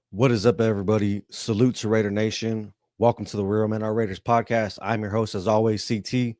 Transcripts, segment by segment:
What is up, everybody? Salute to Raider Nation. Welcome to the Real Men Are Raiders podcast. I'm your host, as always, CT.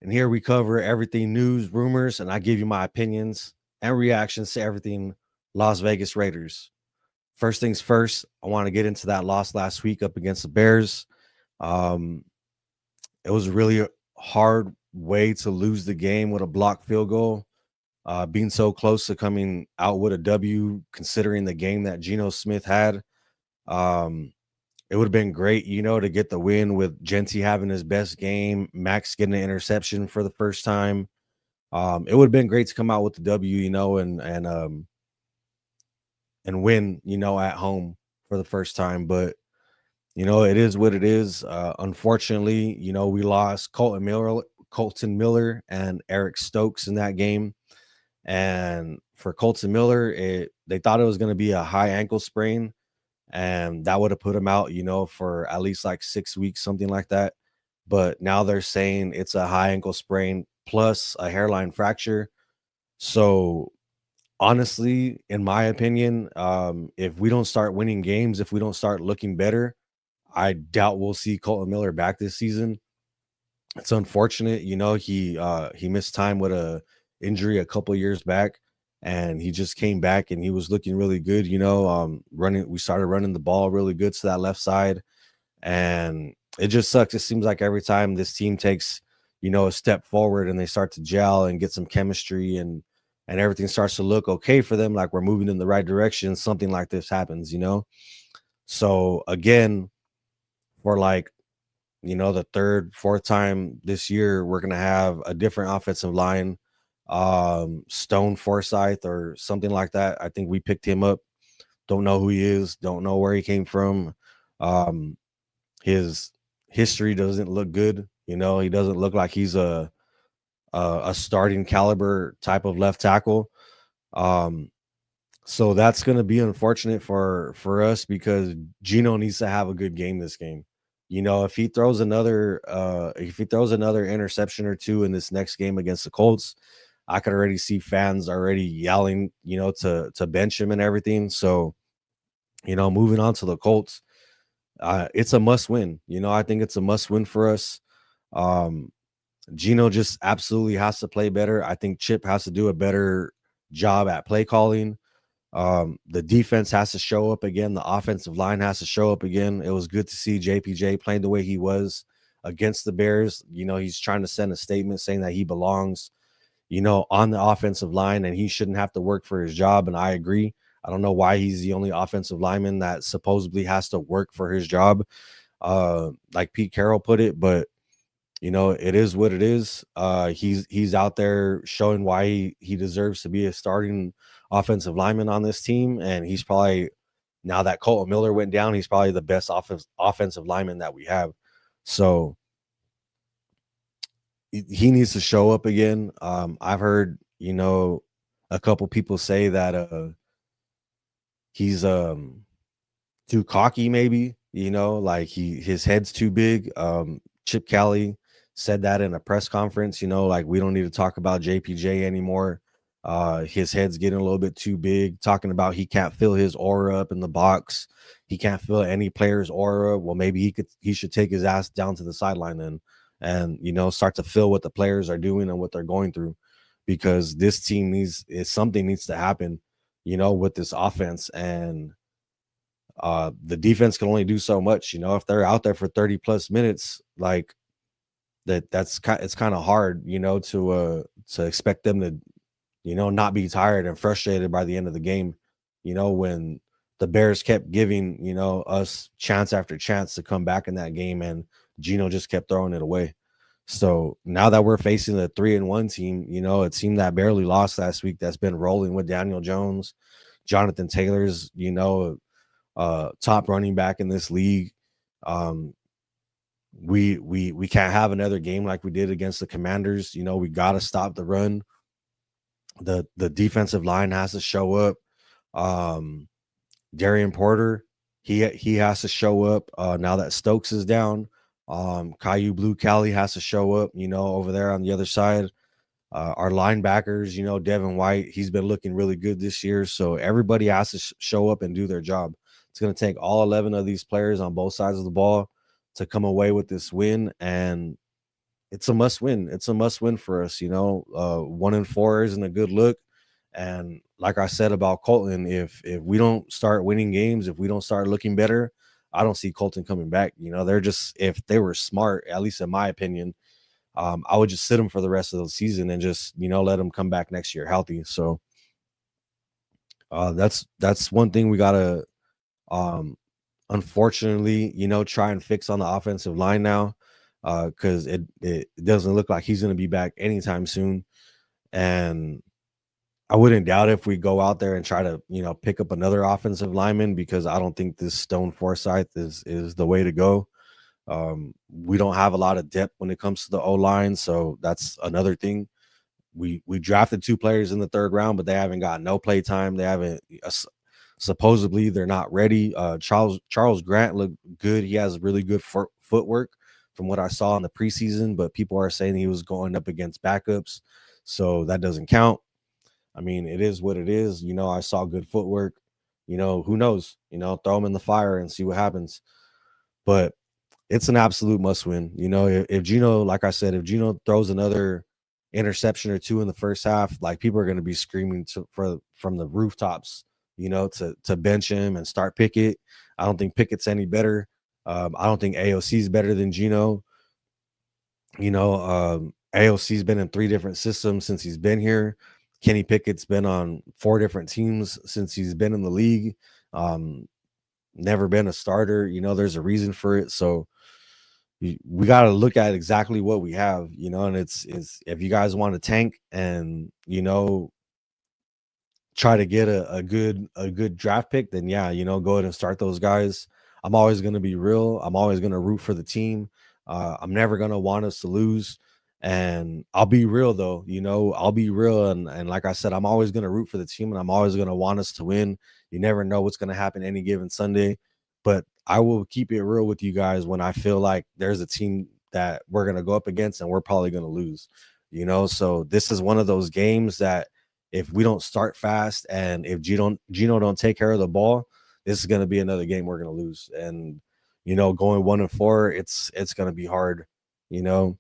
And here we cover everything news, rumors, and I give you my opinions and reactions to everything Las Vegas Raiders. First things first, I want to get into that loss last week up against the Bears. It was a really hard way to lose the game with a blocked field goal. Being so close to coming out with a W, considering the game that Geno Smith had. It would have been great, to get the win with Genty having his best game, Max getting an interception for the first time. It would have been great to come out with the W, and win, at home for the first time. But it is what it is. Unfortunately, we lost Colton Miller and Eric Stokes in that game. And for Colton Miller, they thought it was going to be a high ankle sprain, and that would have put him out, for at least like 6 weeks, something like that. But now they're saying it's a high ankle sprain plus a hairline fracture. So honestly, in my opinion, if we don't start winning games, if we don't start looking better, I doubt we'll see Colton Miller back this season. It's unfortunate, he missed time with a injury a couple years back, and he just came back and he was looking really good, we started running the ball really good to that left side, and it just sucks. It seems like every time this team takes, a step forward and they start to gel and get some chemistry and everything starts to look okay for them, like we're moving in the right direction, something like this happens. So again, for like, the third, fourth time this year, we're gonna have a different offensive line. Stone Forsyth or something like that. I think we picked him up. Don't know who he is, don't know where he came from. His history doesn't look good. He doesn't look like he's a starting caliber type of left tackle. So that's going to be unfortunate for us, because Geno needs to have a good game this game. If he throws another interception or two in this next game against the Colts, I could already see fans already yelling, to bench him and everything. So, moving on to the Colts, it's a must win. I think it's a must win for us. Geno just absolutely has to play better. I think Chip has to do a better job at play calling. The defense has to show up again. The offensive line has to show up again. It was good to see JPJ playing the way he was against the Bears. He's trying to send a statement saying that he belongs, on the offensive line, and he shouldn't have to work for his job. And I agree. I don't know why he's the only offensive lineman that supposedly has to work for his job, like Pete Carroll put it. But it is what it is. He's out there showing why he deserves to be a starting offensive lineman on this team, and he's probably, now that Colton Miller went down, he's probably the best offensive lineman that we have. So he needs to show up again. I've heard, a couple people say that he's too cocky, maybe, like his head's too big. Chip Kelly said that in a press conference, like we don't need to talk about JPJ anymore. His head's getting a little bit too big, talking about he can't feel his aura up in the box. He can't feel any player's aura. Well, maybe he should take his ass down to the sideline then, and start to feel what the players are doing and what they're going through, because this team something needs to happen, with this offense. And the defense can only do so much. If they're out there for 30 plus minutes, like it's kind of hard, to expect them to, not be tired and frustrated by the end of the game, when the Bears kept giving, us chance after chance to come back in that game, and Geno just kept throwing it away. So now that we're facing a 3-1 team, a team that barely lost last week, that's been rolling with Daniel Jones, Jonathan Taylor's, top running back in this league. We can't have another game like we did against the Commanders. We got to stop the run. The defensive line has to show up. Darian Porter, he has to show up now that Stokes is down. Caillou Blue Cali has to show up, over there on the other side. Our linebackers, Devin White, he's been looking really good this year. So everybody has to show up and do their job. It's going to take all 11 of these players on both sides of the ball to come away with this win. And it's a must win. It's a must win for us. 1-4 isn't a good look. And like I said about Colton, if we don't start winning games, if we don't start looking better, I don't see Colton coming back. They're just, if they were smart, at least in my opinion, I would just sit him for the rest of the season and just, let him come back next year healthy. So that's one thing we gotta unfortunately, try and fix on the offensive line now. Because it doesn't look like he's gonna be back anytime soon. And I wouldn't doubt if we go out there and try to, pick up another offensive lineman, because I don't think this Stone Forsyth is the way to go. We don't have a lot of depth when it comes to the O line, so that's another thing. We drafted 2 players in the 3rd round, but they haven't got no play time. They haven't supposedly they're not ready. Charles Grant looked good. He has really good footwork from what I saw in the preseason, but people are saying he was going up against backups, so that doesn't count. I mean, it is what it is. I saw good footwork. Who knows? Throw him in the fire and see what happens. But it's an absolute must win. If Geno, like I said, if Geno throws another interception or 2 in the first half, like, people are going to be screaming from the rooftops, to bench him and start Pickett. I don't think Pickett's any better. I don't think AOC is better than Geno. AOC's been in 3 different systems since he's been here. Kenny Pickett's been on 4 different teams since he's been in the league. Never been a starter. There's a reason for it. So we got to look at exactly what we have, and it's if you guys want to tank and, try to get a good draft pick, then yeah, go ahead and start those guys. I'm always going to be real. I'm always going to root for the team. I'm never going to want us to lose. And I'll be real though, I'll be real. And like I said, I'm always going to root for the team, and I'm always going to want us to win. You never know what's going to happen any given Sunday, but I will keep it real with you guys when I feel like there's a team that we're going to go up against and we're probably going to lose, so this is one of those games that if we don't start fast and if Geno don't take care of the ball, this is going to be another game we're going to lose. And, going 1-4, it's going to be hard, you know,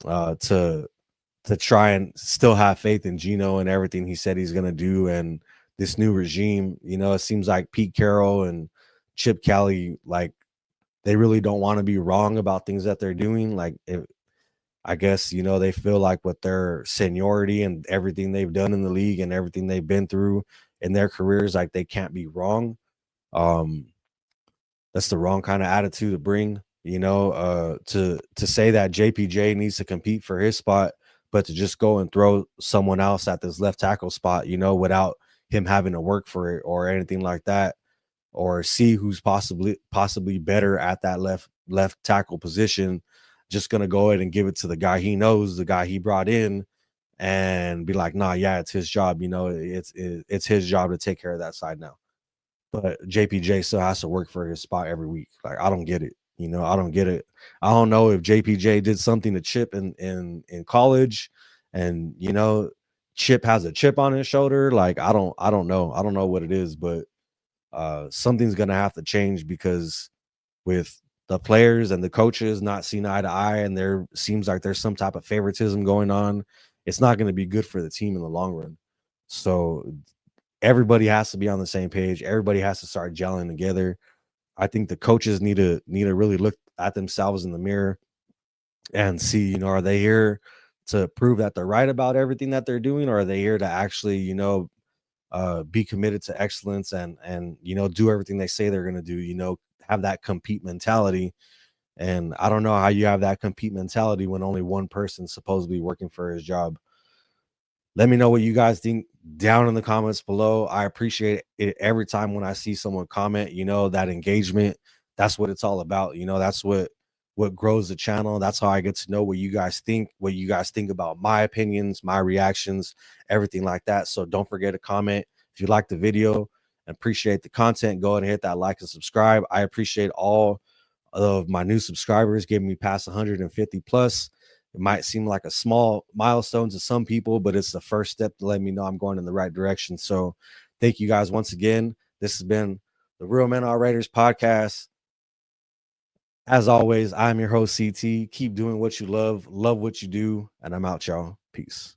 to try and still have faith in Geno and everything he said he's going to do. And this new regime, it seems like Pete Carroll and Chip Kelly, like, they really don't want to be wrong about things that they're doing. Like, I guess, they feel like with their seniority and everything they've done in the league and everything they've been through in their careers, like, they can't be wrong. Um, that's the wrong kind of attitude to bring, to say that JPJ needs to compete for his spot, but to just go and throw someone else at this left tackle spot, without him having to work for it or anything like that, or see who's possibly better at that left tackle position, just gonna go ahead and give it to the guy he knows, the guy he brought in, and be like, nah, yeah, it's his job. It's his job to take care of that side now. But JPJ still has to work for his spot every week. Like, I don't get it. I don't get it. I don't know if JPJ did something to Chip in college, and Chip has a chip on his shoulder. Like, I don't know. I don't know what it is, but something's gonna have to change, because with the players and the coaches not seeing eye to eye, and there seems like there's some type of favoritism going on, it's not going to be good for the team in the long run. So everybody has to be on the same page. Everybody has to start gelling together. I think the coaches need to really look at themselves in the mirror and see, are they here to prove that they're right about everything that they're doing, or are they here to actually, be committed to excellence and do everything they say they're going to do, have that compete mentality. And I don't know how you have that compete mentality when only one person's supposedly working for his job. Let me know what you guys think down in the comments below. I appreciate it every time when I see someone comment, that engagement. That's what it's all about. That's what grows the channel. That's how I get to know what you guys think about my opinions, my reactions, everything like that. So don't forget to comment if you like the video and appreciate the content. Go ahead and hit that like and subscribe. I appreciate all of my new subscribers, giving me past 150 plus. It might seem like a small milestone to some people, but it's the first step to let me know I'm going in the right direction. So thank you guys once again. This has been the Real Men Are Raiders podcast. As always, I'm your host, CT. Keep doing what you love what you do, and I'm out, y'all. Peace.